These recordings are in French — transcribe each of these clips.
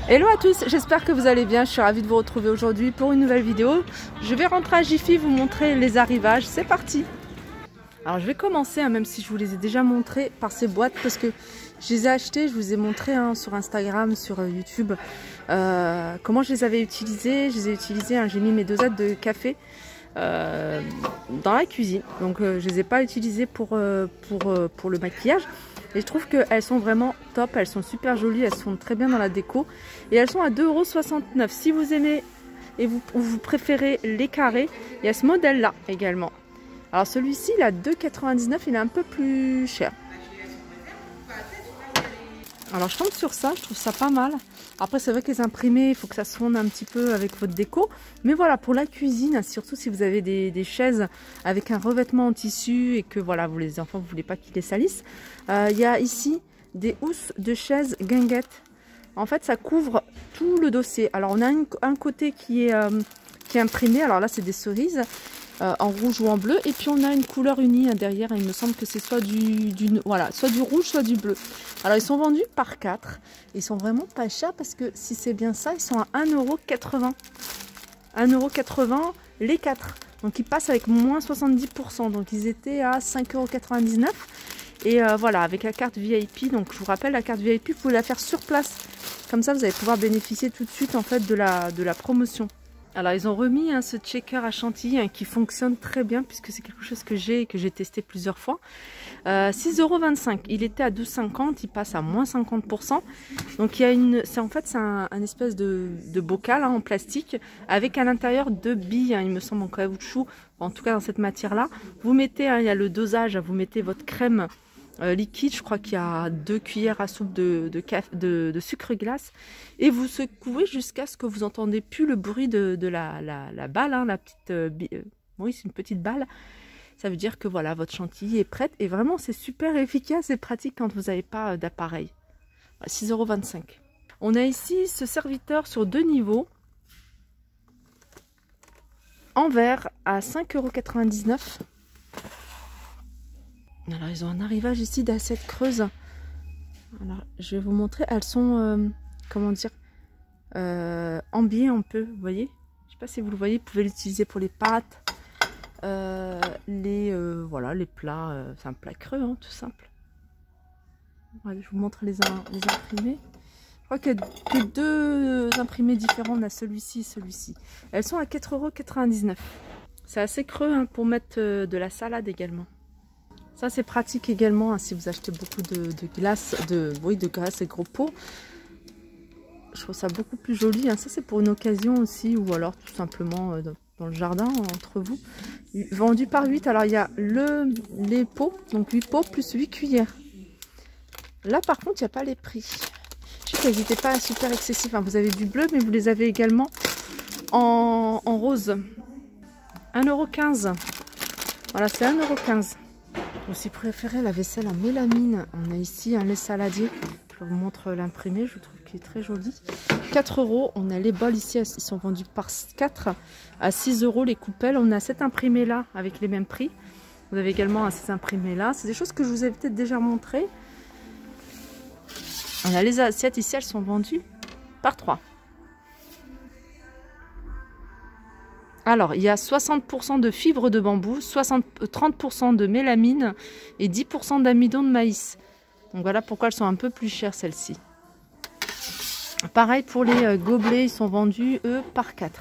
Hello à tous, j'espère que vous allez bien, je suis ravie de vous retrouver aujourd'hui pour une nouvelle vidéo. Je vais rentrer à Jiffy vous montrer les arrivages, c'est parti. Alors je vais commencer, même si je vous les ai déjà montrés, par ces boîtes parce que je les ai achetées, je vous ai montré sur Instagram, sur YouTube, comment je les avais utilisées. Je les ai utilisées, j'ai mis mes dosettes de café dans la cuisine, donc je les ai pas utilisées pour le maquillage. Et je trouve qu'elles sont vraiment top, elles sont super jolies, elles sont très bien dans la déco. Et elles sont à 2,69 €. Si vous aimez et vous préférez les carrés, il y a ce modèle-là également. Alors celui-ci, il est à 2,99 €, il est un peu plus cher. Alors je tombe sur ça, je trouve ça pas mal. Après c'est vrai que les imprimés, il faut que ça se fonde un petit peu avec votre déco. Mais voilà, pour la cuisine, surtout si vous avez des chaises avec un revêtement en tissu et que voilà, les enfants, vous voulez pas qu'ils les salissent. Il y a ici des housses de chaises guinguettes. En fait, ça couvre tout le dossier. Alors on a un côté qui est imprimé, alors là c'est des cerises. En rouge ou en bleu, et puis on a une couleur unie derrière, il me semble que c'est soit soit du rouge, soit du bleu. Alors ils sont vendus par 4, ils sont vraiment pas chers parce que si c'est bien ça, ils sont à 1,80 €. 1,80 € les 4, donc ils passent avec moins 70%, donc ils étaient à 5,99 €. Et voilà, avec la carte VIP, donc je vous rappelle, la carte VIP, vous pouvez la faire sur place, comme ça vous allez pouvoir bénéficier tout de suite en fait de la promotion. Alors ils ont remis ce checker à chantilly qui fonctionne très bien puisque c'est quelque chose que j'ai testé plusieurs fois. 6,25 €, il était à 2,50 €, il passe à moins 50%. Donc il y a c'est un espèce de bocal en plastique avec à l'intérieur 2 billes, il me semble en caoutchouc, en tout cas dans cette matière-là. Vous mettez, il y a le dosage, vous mettez votre crème liquide, je crois qu'il y a 2 cuillères à soupe de sucre glace, et vous secouez jusqu'à ce que vous entendez plus le bruit de la balle, la petite oui, c'est une petite balle. Ça veut dire que voilà, votre chantilly est prête, et vraiment c'est super efficace et pratique quand vous n'avez pas d'appareil. 6,25 €. On a ici ce serviteur sur 2 niveaux en verre à 5,99 €. Alors ils ont un arrivage ici d'assiettes creuses. Alors je vais vous montrer, elles sont comment dire, embiées un peu, vous voyez. Je sais pas si vous le voyez, vous pouvez l'utiliser pour les pâtes, voilà, les plats, c'est un plat creux, tout simple. Voilà, je vous montre les imprimés. Je crois qu'il y a que 2 imprimés différents, on a celui-ci et celui-ci. Elles sont à 4,99 €. C'est assez creux pour mettre de la salade également. Ça c'est pratique également si vous achetez beaucoup de glace, de glace et gros pots. Je trouve ça beaucoup plus joli. Ça c'est pour une occasion aussi, ou alors tout simplement dans le jardin entre vous. Vendu par 8. Alors il y a les pots, donc 8 pots plus 8 cuillères. Là par contre il n'y a pas les prix. Je sais qu'elles n'étaient pas super excessifs. Vous avez du bleu, mais vous les avez également en rose. 1,15 €. Voilà, c'est 1,15 €. Si vous préférez la vaisselle en mélamine, on a ici un lait saladier. Je vous montre l'imprimé, je trouve qu'il est très joli. 4 €. On a les bols ici, ils sont vendus par 4 à 6 € les coupelles. On a cet imprimé là avec les mêmes prix. Vous avez également ces imprimés là. C'est des choses que je vous ai peut-être déjà montrées. On a les assiettes ici, elles sont vendues par 3. Alors, il y a 60% de fibres de bambou, 30% de mélamine et 10% d'amidon de maïs. Donc voilà pourquoi elles sont un peu plus chères, celles-ci. Pareil pour les gobelets, ils sont vendus, eux, par 4.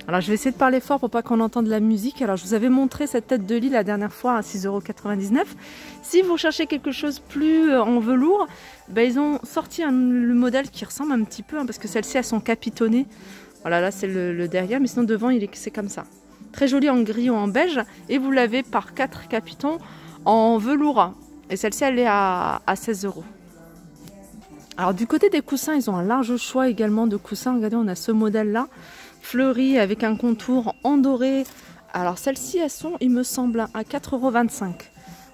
Alors je vais essayer de parler fort pour pas qu'on entende la musique. Alors je vous avais montré cette tête de lit la dernière fois à 6,99 €. Si vous cherchez quelque chose plus en velours, ils ont sorti le modèle qui ressemble un petit peu, parce que celles-ci elles sont capitonnées. Voilà, là c'est le derrière, mais sinon devant c'est comme ça. Très joli en gris ou en beige, et vous l'avez par 4 capitons en velours. Et celle-ci elle est à 16 €. Alors du côté des coussins, ils ont un large choix également de coussins. Regardez, on a ce modèle là, fleuri avec un contour en doré. Alors celles-ci, elles sont, il me semble, à 4,25 €.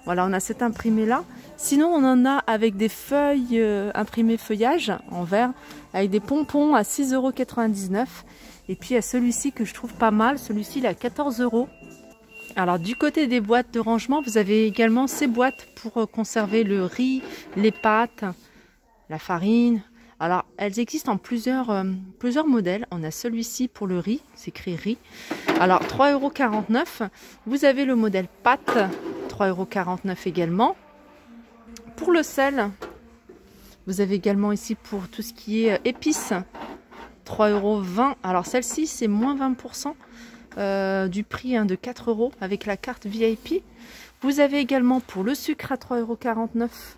Voilà, on a cet imprimé là. Sinon, on en a avec des feuilles imprimées feuillage en verre, avec des pompons à 6,99 €. Et puis il y a celui-ci que je trouve pas mal. Celui-ci, il est à 14 €. Alors du côté des boîtes de rangement, vous avez également ces boîtes pour conserver le riz, les pâtes, la farine. Alors elles existent en plusieurs modèles. On a celui-ci pour le riz, c'est écrit riz. Alors 3,49 €. Vous avez le modèle pâtes, 3,49 € également. Pour le sel, vous avez également ici pour tout ce qui est épices, 3,20 €. Alors celle-ci c'est moins 20%. Du prix de 4 € avec la carte VIP. Vous avez également pour le sucre à 3,49 €,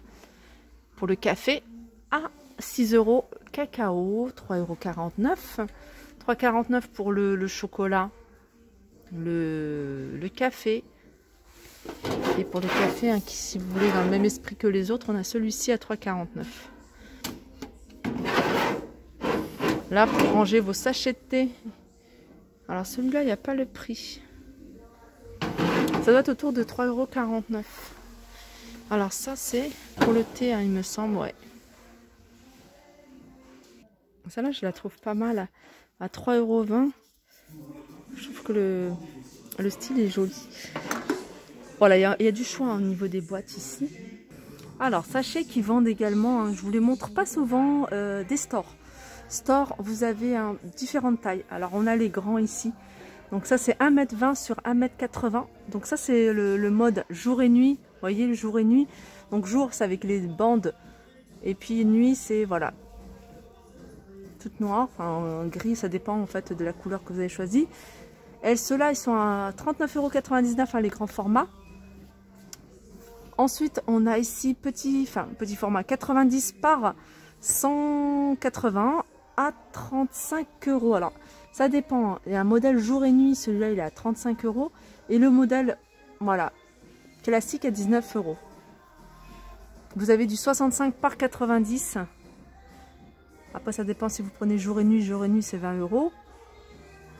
pour le café à 6 €, cacao 3,49 €, 3,49 € pour le chocolat, le café. Et pour le café, qui, si vous voulez, dans le même esprit que les autres, on a celui-ci à 3,49 €. Là, pour ranger vos sachets de thé. Alors celui-là, il n'y a pas le prix. Ça doit être autour de 3,49 €. Alors ça, c'est pour le thé, il me semble, ouais. Celle-là, je la trouve pas mal à 3,20 €. Je trouve que le style est joli. Voilà, il y a du choix au niveau des boîtes ici. Alors, sachez qu'ils vendent également, je vous les montre pas souvent, des stores. Store, vous avez différentes tailles. Alors on a les grands ici. Donc ça c'est 1,20 m sur 1,80 m. Donc ça c'est le mode jour et nuit. Vous voyez le jour et nuit. Donc jour c'est avec les bandes. Et puis nuit c'est voilà. Toute noire, enfin gris, ça dépend en fait de la couleur que vous avez choisi. Et ceux-là ils sont à 39,99 € les grands formats. Ensuite on a ici petit format 90 par 180 à 35 €. Alors ça dépend, il y a un modèle jour et nuit, celui-là il est à 35 € et le modèle voilà classique à 19 €. Vous avez du 65 par 90. Après ça dépend si vous prenez jour et nuit c'est 20 €.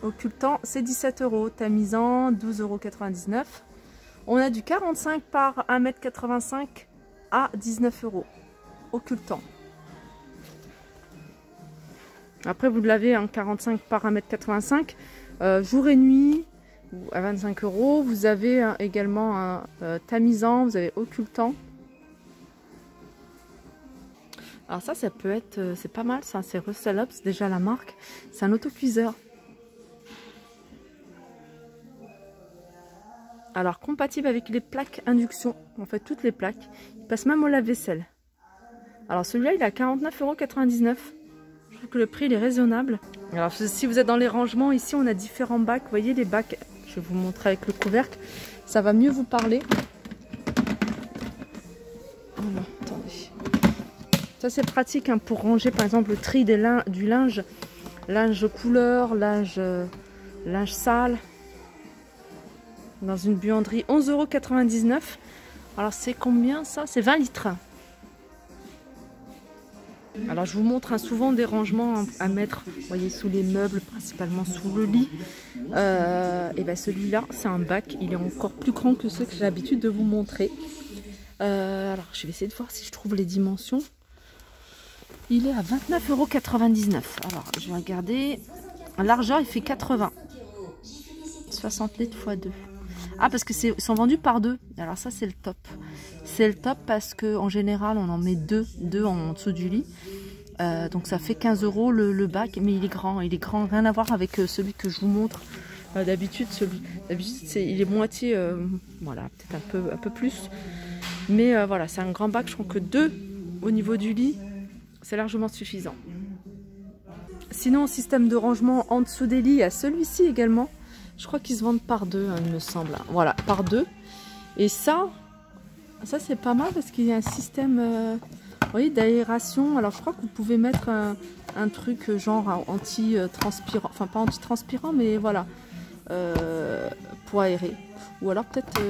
Occultant c'est 17 €, tamisant 12,99 €. On a du 45 par 1,85 m à 19 €. Occultant. Après vous l'avez en 45 par 1,85 m, jour et nuit à 25 €. Vous avez également un tamisant, vous avez occultant. Alors ça peut être, c'est pas mal ça, c'est Russellops, déjà la marque. C'est un autocuiseur. Alors compatible avec les plaques induction, en fait toutes les plaques. Il passe même au lave-vaisselle. Alors celui-là il est à 49,99 €. Je trouve que le prix il est raisonnable. Alors si vous êtes dans les rangements, ici on a différents bacs. Vous voyez les bacs, je vais vous montrer avec le couvercle. Ça va mieux vous parler. Voilà, attendez. Ça c'est pratique pour ranger par exemple le tri du linge. Linge couleur, linge sale. Dans une buanderie, 11,99 €. Alors c'est combien ça? C'est 20 litres. Alors je vous montre souvent des rangements à mettre, vous voyez, sous les meubles, principalement sous le lit. Et bien celui-là, c'est un bac, il est encore plus grand que ceux que j'ai l'habitude de vous montrer. Alors je vais essayer de voir si je trouve les dimensions. Il est à 29,99 €. Alors je vais regarder. En largeur, il fait 80. 60 litres x 2. Ah, parce que ils sont vendus par deux. Alors ça c'est le top. C'est le top parce que en général on en met deux en dessous du lit. Donc ça fait 15 € le bac, mais il est grand, rien à voir avec celui que je vous montre. D'habitude il est moitié, voilà, peut-être un peu plus. Mais voilà, c'est un grand bac, je crois que 2 au niveau du lit, c'est largement suffisant. Sinon, système de rangement en dessous des lits, il y a celui-ci également. Je crois qu'ils se vendent par deux, il me semble. Voilà, par deux. Et ça c'est pas mal parce qu'il y a un système, vous voyez, d'aération. Alors je crois que vous pouvez mettre un truc genre anti-transpirant, enfin pas anti-transpirant, mais voilà, pour aérer. Ou alors peut-être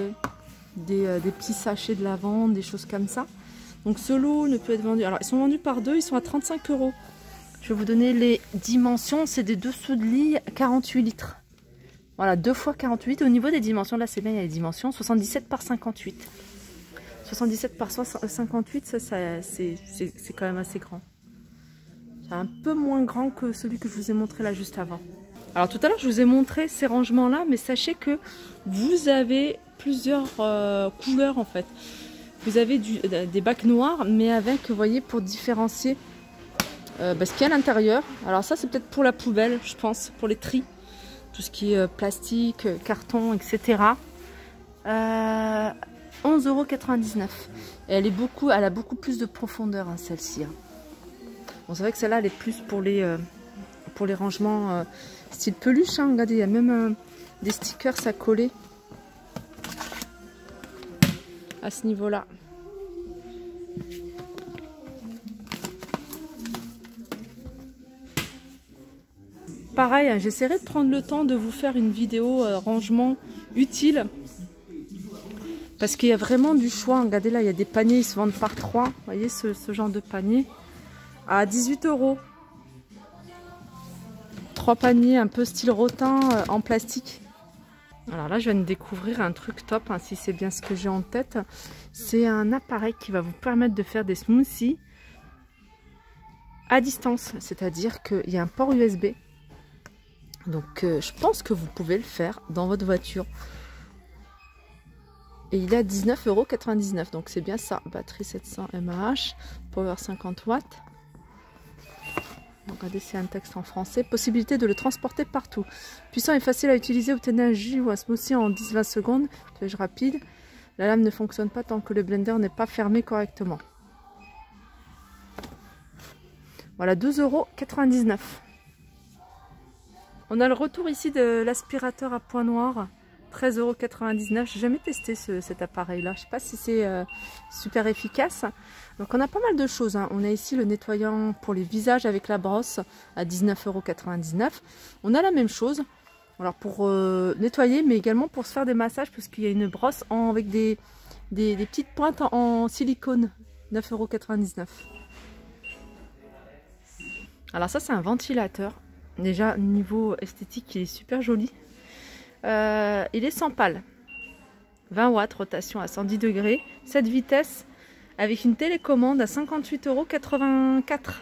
des petits sachets de lavande, des choses comme ça. Donc ce lot ne peut être vendu. Alors ils sont vendus par deux, ils sont à 35 €. Je vais vous donner les dimensions. C'est des dessous de lit 48 litres. Voilà, 2 x 48. Au niveau des dimensions, là c'est bien, il y a les dimensions. 77 par 58. 77 par 58, ça c'est quand même assez grand. C'est un peu moins grand que celui que je vous ai montré là juste avant. Alors tout à l'heure je vous ai montré ces rangements là, mais sachez que vous avez plusieurs couleurs en fait. Vous avez des bacs noirs, mais avec, vous voyez, pour différencier ce qu'il y a à l'intérieur. Alors ça c'est peut-être pour la poubelle, je pense, pour les tris, tout ce qui est plastique, carton, etc. 11,99 €. Et elle a beaucoup plus de profondeur, hein, celle-ci. Hein. Bon, c'est vrai que celle-là elle est plus pour les rangements style peluche. Hein. Regardez, il y a même des stickers à coller à ce niveau-là. Pareil, hein, j'essaierai de prendre le temps de vous faire une vidéo rangement utile. Parce qu'il y a vraiment du choix. Regardez là, il y a des paniers, ils se vendent par 3. Vous voyez ce genre de panier à 18 €. 3 paniers un peu style rotin en plastique. Alors là, je viens de découvrir un truc top, hein, si c'est bien ce que j'ai en tête. C'est un appareil qui va vous permettre de faire des smoothies à distance. C'est-à-dire qu'il y a un port USB. Donc je pense que vous pouvez le faire dans votre voiture. Et il est à 19,99 €. Donc c'est bien ça. Batterie 700 mAh, power 50 watts. Regardez, c'est un texte en français. Possibilité de le transporter partout. Puissant et facile à utiliser. Obtenez un jus ou un smoothie en 10-20 secondes. Nettoyage rapide. La lame ne fonctionne pas tant que le blender n'est pas fermé correctement. Voilà, 12,99 €. On a le retour ici de l'aspirateur à point noir. 13,99 €. J'ai jamais testé cet appareil-là. Je ne sais pas si c'est super efficace. Donc on a pas mal de choses. Hein. On a ici le nettoyant pour les visages avec la brosse à 19,99 €. On a la même chose. Alors pour nettoyer, mais également pour se faire des massages, parce qu'il y a une brosse avec des petites pointes en silicone. 9,99 €. Alors ça, c'est un ventilateur. Déjà, niveau esthétique, il est super joli. Il est sans pale, 20 watts, rotation à 110 degrés, 7 vitesses, avec une télécommande à 58,84 €.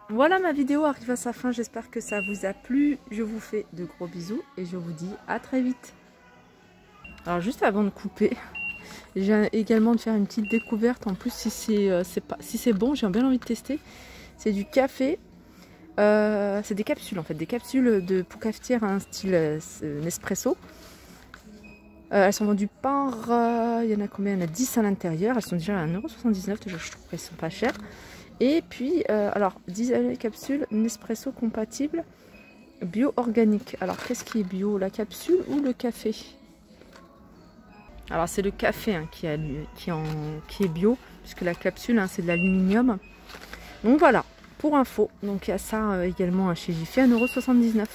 Voilà, ma vidéo arrive à sa fin, j'espère que ça vous a plu. Je vous fais de gros bisous et je vous dis à très vite. Alors juste avant de couper, j'ai également de faire une petite découverte. En plus, si c'est bon, j'ai bien envie de tester. C'est du café. C'est des capsules en fait, des capsules pour cafetière un style Nespresso. Elles sont vendues par, il y en a combien? Il y en a 10 à l'intérieur, elles sont déjà à 1,79 €, je trouve qu'elles sont pas chères. Et puis, alors, 10 capsules Nespresso compatibles bio-organique. Alors, qu'est-ce qui est bio, la capsule ou le café? Alors, c'est le café hein, qui est bio, puisque la capsule, hein, c'est de l'aluminium. Donc voilà. Pour info, donc il y a ça également chez Jiffy à 1,79 €.